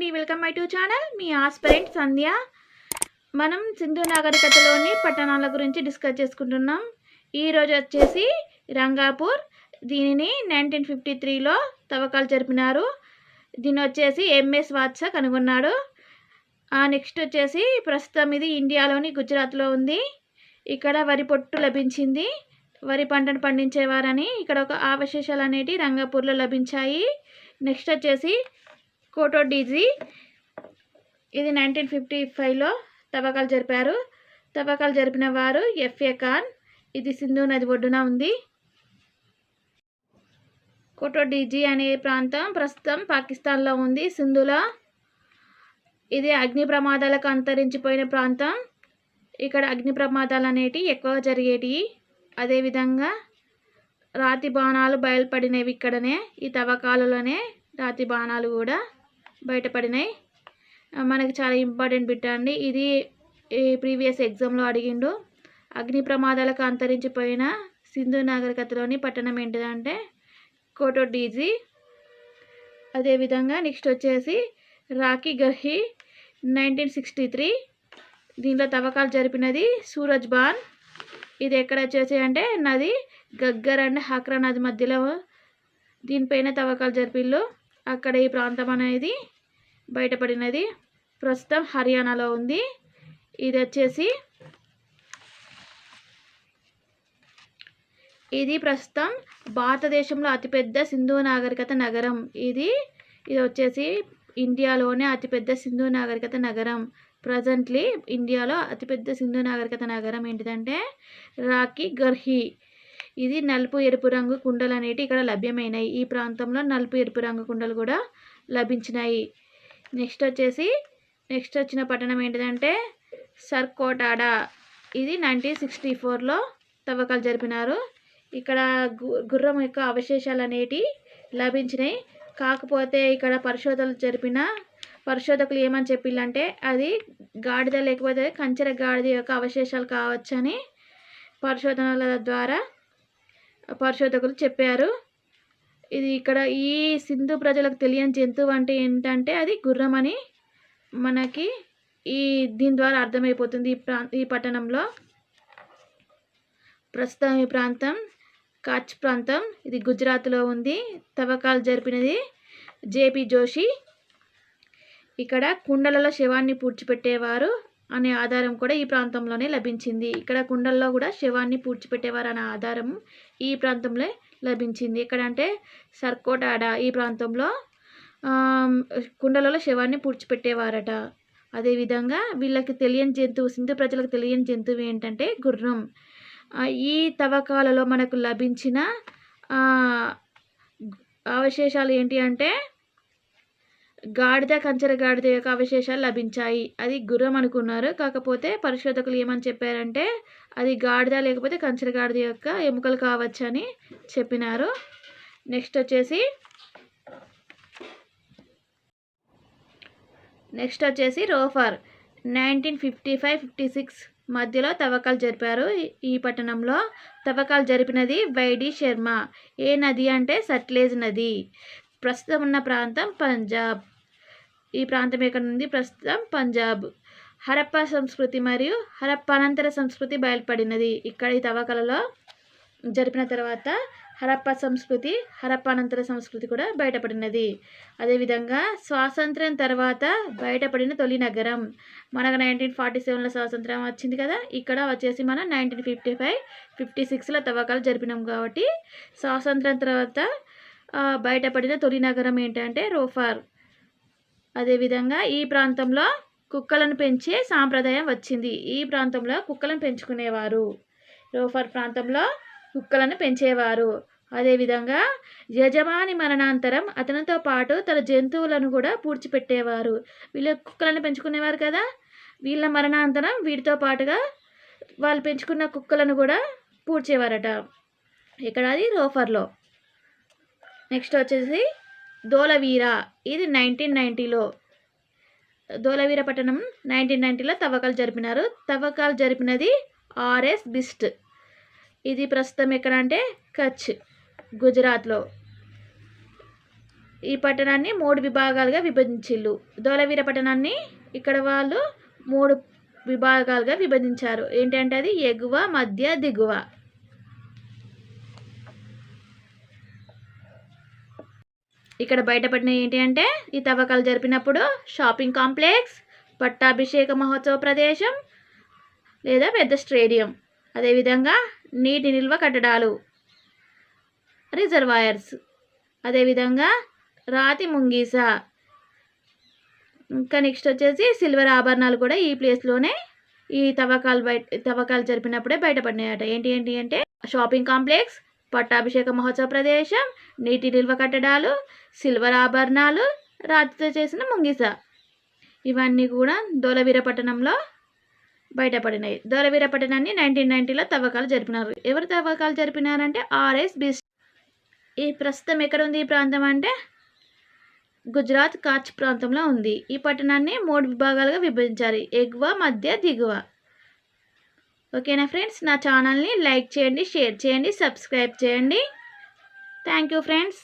అండి, welcome my to channel. మీ aspirant Sandhya. మనం సింధు నాగరికతలోని పట్టణాల గురించి డిస్కస్ చేసుకుంటున్నాం. ఈరోజు వచ్చేసి రంగాపూర్. దీనిని 1953లో తవ్వకాలు జరిపినారు. దీన్ని వచ్చేసి ఎంఎస్ వాట్స కనుగొన్నాడు. నెక్స్ట్ వచ్చేసి ప్రస్తుతం ఇది ఇండియాలోని గుజరాత్లో ఉంది. ఇక్కడ వరి పొట్టు లభించింది. వరి పంటను పండించేవారని ఇక్కడ ఒక అవశేషాలు అనేవి రంగాపూర్లో లభించాయి. నెక్స్ట్ వచ్చేసి కోటో డీజీ. ఇది 1955లో తవ్వకాలు జరిపారు. తవ్వకాలు జరిపిన వారు ఎఫ్ఏ ఖాన్. ఇది సింధు నది ఒడ్డున ఉంది. కోటో డీజీ అనే ప్రాంతం ప్రస్తుతం పాకిస్తాన్లో ఉంది, సింధులో. ఇది అగ్ని ప్రమాదాలకు అంతరించిపోయిన ప్రాంతం. ఇక్కడ అగ్ని ప్రమాదాలు అనేటివి ఎక్కువగా జరిగేటివి. అదేవిధంగా రాతి బాణాలు బయలుపడినవి ఇక్కడనే. ఈ తవ్వకాలలోనే రాతి బాణాలు కూడా బయటపడినాయి. మనకి చాలా ఇంపార్టెంట్ బిట్ అండి ఇది. ప్రీవియస్ ఎగ్జామ్లో అడిగిండు. అగ్ని ప్రమాదాలకు అంతరించిపోయిన సింధు నాగరికతలోని పట్టణం ఏంటిదంటే కోటో డీజీ. అదేవిధంగా నెక్స్ట్ వచ్చేసి రాఖీ గర్హి 1963. దీంట్లో తవ్వకాలు జరిపినది సూరజ్ బాన్. ఇది ఎక్కడ వచ్చేసి అంటే నది గగ్గర్ అండ్ హాక్రా నది మధ్యలో దీనిపైన తవ్వకాలు జరిపిల్లు. అక్కడ ఈ ప్రాంతం అనేది బయటపడినది. ప్రస్తుతం హర్యానాలో ఉంది. ఇది వచ్చేసి ఇది ప్రస్తుతం భారతదేశంలో అతిపెద్ద సింధు నాగరికత నగరం. ఇది వచ్చేసి ఇండియాలోనే అతిపెద్ద సింధు నాగరికత నగరం. ప్రజెంట్లీ ఇండియాలో అతిపెద్ద సింధు నాగరికత నగరం ఏంటిదంటే రాఖీ గర్హి. ఇది నలుపు ఎరుపు రంగు కుండలు అనేవి ఇక్కడ లభ్యమైనాయి. ఈ ప్రాంతంలో నలుపు ఎరుపు రంగు కుండలు కూడా లభించినాయి. నెక్స్ట్ వచ్చిన పట్టణం ఏంటిదంటే సర్కోటాడా. ఇది 1964లో తవ్వకాలు జరిపినారు. ఇక్కడ గుర్రం యొక్క అవశేషాలు అనేటివి లభించినాయి. కాకపోతే ఇక్కడ పరిశోధకులు ఏమని చెప్పిల్లంటే అది గాడిద లేకపోతే కంచెర గాడిద యొక్క అవశేషాలు కావచ్చని పరిశోధనల ద్వారా పరిశోధకులు చెప్పారు. ఇది ఇక్కడ ఈ సింధు ప్రజలకు తెలియని జంతువు అంటే ఏంటంటే అది గుర్రం అని మనకి దీని ద్వారా అర్థమైపోతుంది. ఈ పట్టణంలో ప్రస్తుతం ఈ ప్రాంతం కచ్ ప్రాంతం. ఇది గుజరాత్లో ఉంది. తవ్వకాలు జరిపినది జేపీ జోషి. ఇక్కడ కుండలలో శవాన్ని పూడ్చిపెట్టేవారు అనే ఆధారం కూడా ఈ ప్రాంతంలోనే లభించింది. ఇక్కడ కుండల్లో కూడా శవాన్ని పూడ్చిపెట్టేవారు అనే ఆధారం ఈ ప్రాంతంలో లభించింది. ఎక్కడంటే సర్కోటాడా ఈ ప్రాంతంలో కుండలలో శవాన్ని పూడ్చిపెట్టేవారట. అదేవిధంగా వీళ్ళకి తెలియని జంతువు, సింధు ప్రజలకు తెలియని జంతువు ఏంటంటే గుర్రం. ఈ తవ్వకాలలో మనకు లభించిన అవశేషాలు ఏంటి అంటే గాడిద, కంచెర గాడిద యొక్క అవశేషాలు లభించాయి. అది గుర్రం అనుకున్నారు. కాకపోతే పరిశోధకులు ఏమని చెప్పారంటే అది గాడిద లేకపోతే కంచెర గాడిద యొక్క ఎముకలు కావచ్చని చెప్పినారు. నెక్స్ట్ వచ్చేసి రోఫర్ 1955-56 మధ్యలో తవ్వకాలు జరిపారు. ఈ పట్టణంలో తవ్వకాలు జరిపినది వైడి శర్మ. ఏ నది అంటే సట్లెజ్ నది. ప్రస్తుతం ఉన్న ప్రాంతం పంజాబ్. ఈ ప్రాంతం ఎక్కడ ఉంది? ప్రస్తుతం పంజాబ్. హరప్పా సంస్కృతి మరియు హరప్పానంతర సంస్కృతి బయలుపడినది. ఇక్కడ ఈ తవ్వకాలలో జరిపిన తర్వాత హరప్పా సంస్కృతి, హరప్పానంతర సంస్కృతి కూడా బయటపడినది. అదేవిధంగా స్వాతంత్ర్యం తర్వాత బయటపడిన తొలి నగరం మనకు 1947లో స్వాతంత్ర్యం వచ్చింది కదా. ఇక్కడ వచ్చేసి మనం 1955-56లో తవ్వకాలు జరిపినాం కాబట్టి స్వాతంత్ర్యం తర్వాత బయటపడిన తొలి నగరం ఏంటంటే రోఫర్. అదేవిధంగా ఈ ప్రాంతంలో కుక్కలను పెంచే సాంప్రదాయం వచ్చింది. ఈ ప్రాంతంలో కుక్కలను పెంచుకునేవారు. రోఫర్ ప్రాంతంలో కుక్కలను పెంచేవారు. అదేవిధంగా యజమాని మరణాంతరం అతనితో పాటు తన జంతువులను కూడా పూడ్చిపెట్టేవారు. వీళ్ళు కుక్కలను పెంచుకునేవారు కదా, వీళ్ళ మరణాంతరం వీటితో పాటుగా వాళ్ళు పెంచుకున్న కుక్కలను కూడా పూడ్చేవారట. ఇక్కడ అది రోఫర్లో. నెక్స్ట్ వచ్చేసి ధోలవీర. ఇది 1990లో. ధోలవీర పట్టణం 1990లో తవ్వకాలు జరిపినారు. తవ్వకాలు జరిపినది ఆర్ఎస్ బిస్ట్. ఇది ప్రస్తుతం ఎక్కడ అంటే కచ్, గుజరాత్లో. ఈ పట్టణాన్ని 3 విభాగాలుగా విభజించిల్లు. ధోలవీర పట్టణాన్ని ఇక్కడ వాళ్ళు 3 విభాగాలుగా విభజించారు. ఏంటంటే అది ఎగువ, మధ్య, దిగువ. ఇక్కడ బయటపడిన ఏంటి అంటే ఈ తవ్వకాలు జరిపినప్పుడు షాపింగ్ కాంప్లెక్స్, పట్టాభిషేక మహోత్సవ ప్రదేశం లేదా పెద్ద స్టేడియం, అదేవిధంగా నీటి నిల్వ కట్టడాలు, రిజర్వాయర్స్, అదేవిధంగా రాతి ముంగీస, ఇంకా నెక్స్ట్ వచ్చేసి సిల్వర్ ఆభరణాలు కూడా ఈ ప్లేస్లోనే ఈ తవ్వకాలు జరిపినప్పుడే బయటపడినాయట. ఏంటి అంటే షాపింగ్ కాంప్లెక్స్, పట్టాభిషేక మహోత్సవ ప్రదేశం, నీటి నిల్వ కట్టడాలు, సిల్వర్ ఆభరణాలు, రాతితో చేసిన ముంగీస, ఇవన్నీ కూడా ధోలవీర పట్టణంలో బయటపడినాయి. ధోలవీర పట్టణాన్ని 1990లో తవ్వకాలు జరిపినారు. ఎవరు తవ్వకాలు జరిపినారంటే ఆర్ఎస్ బిస్. ఈ ప్రస్తుతం ఎక్కడ ఉంది ఈ ప్రాంతం అంటే గుజరాత్ కచ్ ప్రాంతంలో ఉంది. ఈ పట్టణాన్ని 3 విభాగాలుగా విభజించారు, ఎగువ, మధ్య, దిగువ. ఓకేనా ఫ్రెండ్స్, నా ఛానల్ని లైక్ చేయండి, షేర్ చేయండి, సబ్స్క్రైబ్ చేయండి. Thank you friends.